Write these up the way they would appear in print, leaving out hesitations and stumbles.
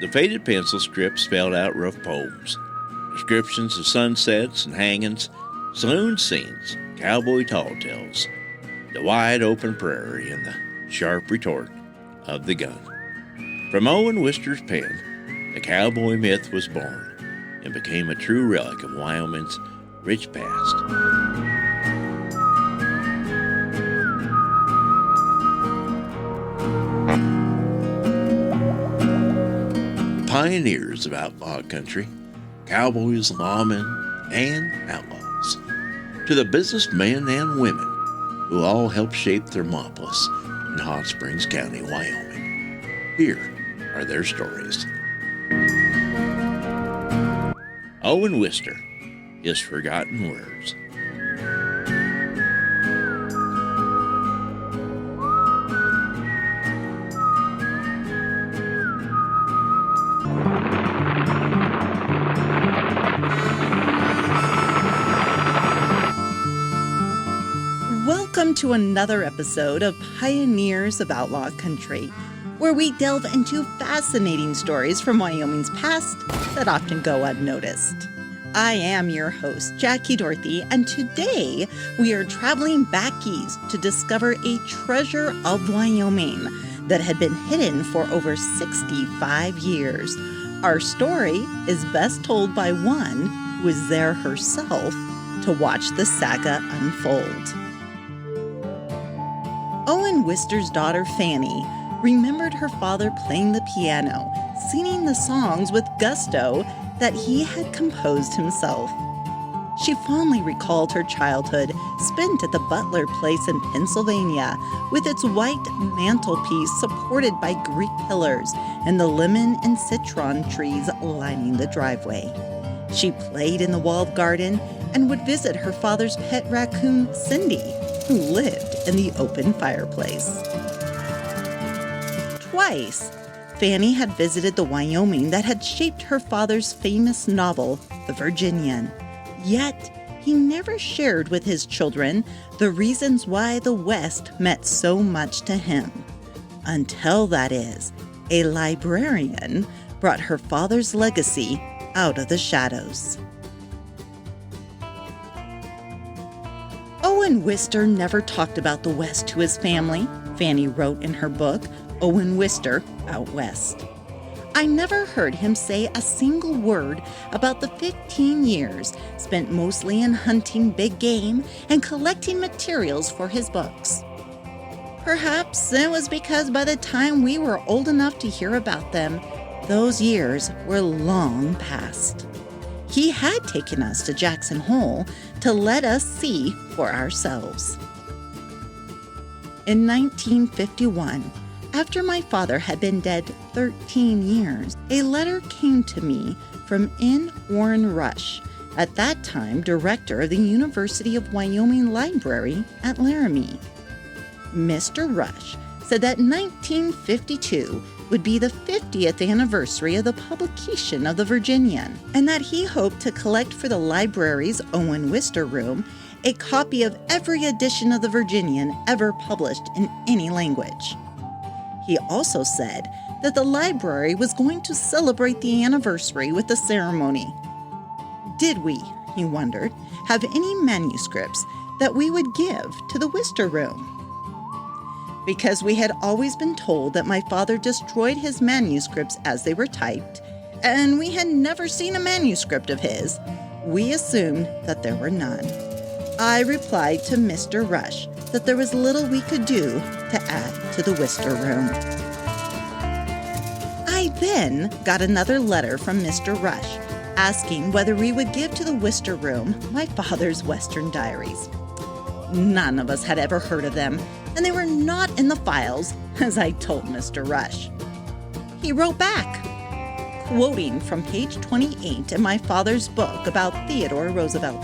The faded pencil strips spelled out rough poems, descriptions of sunsets and hangings, saloon scenes, cowboy tall tales, the wide open prairie, and the sharp retort of the gun. From Owen Wister's pen, the cowboy myth was born and became a true relic of Wyoming's rich past. Pioneers of outlaw country, cowboys, lawmen, and outlaws, to the businessmen and women who all helped shape Thermopolis in Hot Springs County, Wyoming. Here are their stories. Owen Wister, His Forgotten Words. Welcome to another episode of Pioneers of Outlaw Country, where we delve into fascinating stories from Wyoming's past that often go unnoticed. I am your host, Jackie Dorothy, and today we are traveling back east to discover a treasure of Wyoming that had been hidden for over 65 years. Our story is best told by one who was there herself to watch the saga unfold. Owen Wister's daughter, Fanny, remembered her father playing the piano, singing the songs with gusto that he had composed himself. She fondly recalled her childhood spent at the Butler Place in Pennsylvania, with its white mantelpiece supported by Greek pillars and the lemon and citron trees lining the driveway. She played in the walled garden and would visit her father's pet raccoon, Cindy, who lived in the open fireplace. Twice, Fanny had visited the Wyoming that had shaped her father's famous novel, The Virginian. Yet, he never shared with his children the reasons why the West meant so much to him. Until, that is, a librarian brought her father's legacy out of the shadows. Owen Wister never talked about the West to his family, Fanny wrote in her book, Owen Wister, Out West. I never heard him say a single word about the 15 years spent mostly in hunting big game and collecting materials for his books. Perhaps it was because by the time we were old enough to hear about them, those years were long past. He had taken us to Jackson Hole to let us see for ourselves. In 1951, after my father had been dead 13 years, a letter came to me from N. Warren Rush, at that time director of the University of Wyoming Library at Laramie. Mr. Rush said that 1952 would be the 50th anniversary of the publication of The Virginian, and that he hoped to collect for the library's Owen Wister room a copy of every edition of The Virginian ever published in any language. He also said that the library was going to celebrate the anniversary with a ceremony. Did we, he wondered, have any manuscripts that we would give to the Wister room? Because we had always been told that my father destroyed his manuscripts as they were typed, and we had never seen a manuscript of his, we assumed that there were none. I replied to Mr. Rush that there was little we could do to add to the Wister room. I then got another letter from Mr. Rush asking whether we would give to the Wister room my father's Western diaries. None of us had ever heard of them, and they were not in the files, as I told Mr. Rush. He wrote back, quoting from page 28 in my father's book about Theodore Roosevelt.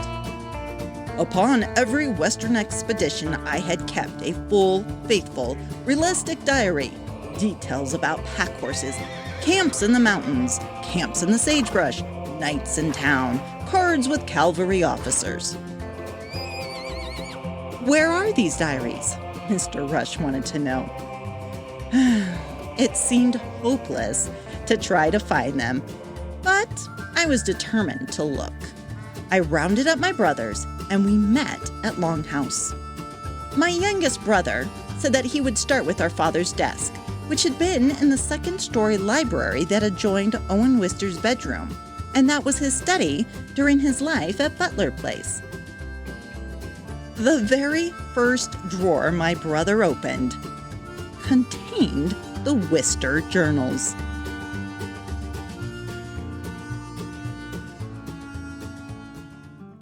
Upon every Western expedition, I had kept a full, faithful, realistic diary. Details about pack horses, camps in the mountains, camps in the sagebrush, nights in town, cards with cavalry officers. Where are these diaries? Mr. Rush wanted to know. It seemed hopeless to to try to find them, but I was determined to look. I rounded up my brothers and we met at Longhouse. My youngest brother said that he would start with our father's desk, which had been in the second-story library that adjoined Owen Wister's bedroom, and that was his study during his life at Butler Place. The very first drawer my brother opened contained the Wister journals.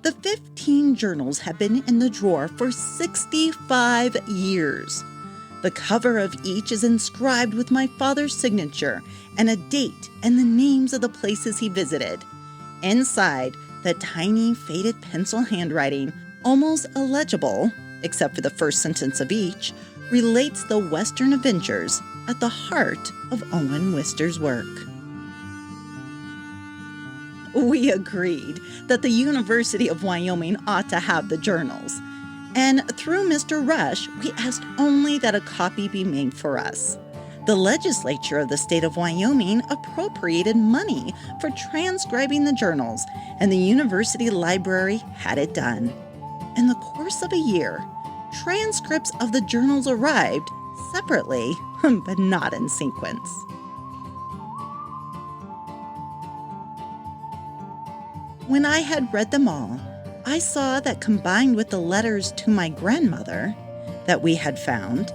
The 15 journals had been in the drawer for 65 years. The cover of each is inscribed with my father's signature and a date and the names of the places he visited. Inside, the tiny, faded pencil handwriting, almost illegible, except for the first sentence of each, relates the Western adventures at the heart of Owen Wister's work. We agreed that the University of Wyoming ought to have the journals, and through Mr. Rush, we asked only that a copy be made for us. The legislature of the state of Wyoming appropriated money for transcribing the journals, and the university library had it done. In the course of a year, transcripts of the journals arrived separately, but not in sequence. When I had read them all, I saw that combined with the letters to my grandmother that we had found,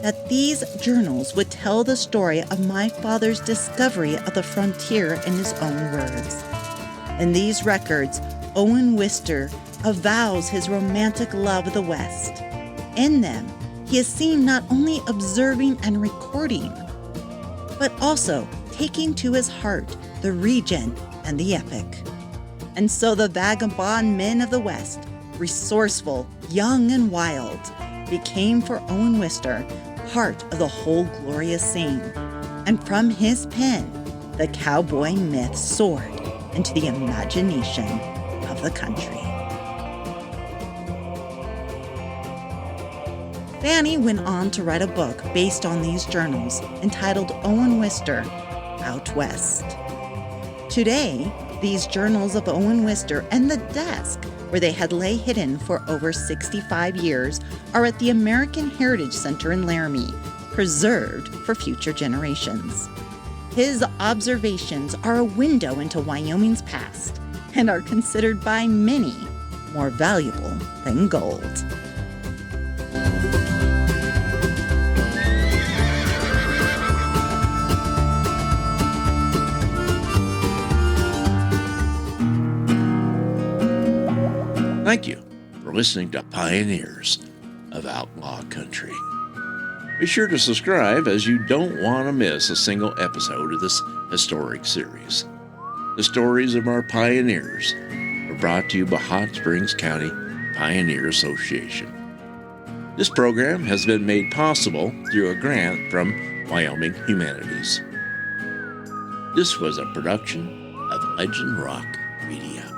that these journals would tell the story of my father's discovery of the frontier in his own words. In these records, Owen Wister avows his romantic love of the West. In them, he is seen not only observing and recording, but also taking to his heart the region and the epic. And so the vagabond men of the West, resourceful, young, and wild, became for Owen Wister part of the whole glorious scene. And from his pen, the cowboy myth soared into the imagination of the country. Fanny went on to write a book based on these journals entitled Owen Wister, Out West. Today, these journals of Owen Wister and the desk where they had lay hidden for over 65 years are at the American Heritage Center in Laramie, preserved for future generations. His observations are a window into Wyoming's past and are considered by many more valuable than gold. Thank you for listening to Pioneers of Outlaw Country. Be sure to subscribe as you don't want to miss a single episode of this historic series. The stories of our pioneers are brought to you by Hot Springs County Pioneer Association. This program has been made possible through a grant from Wyoming Humanities. This was a production of Legend Rock Media.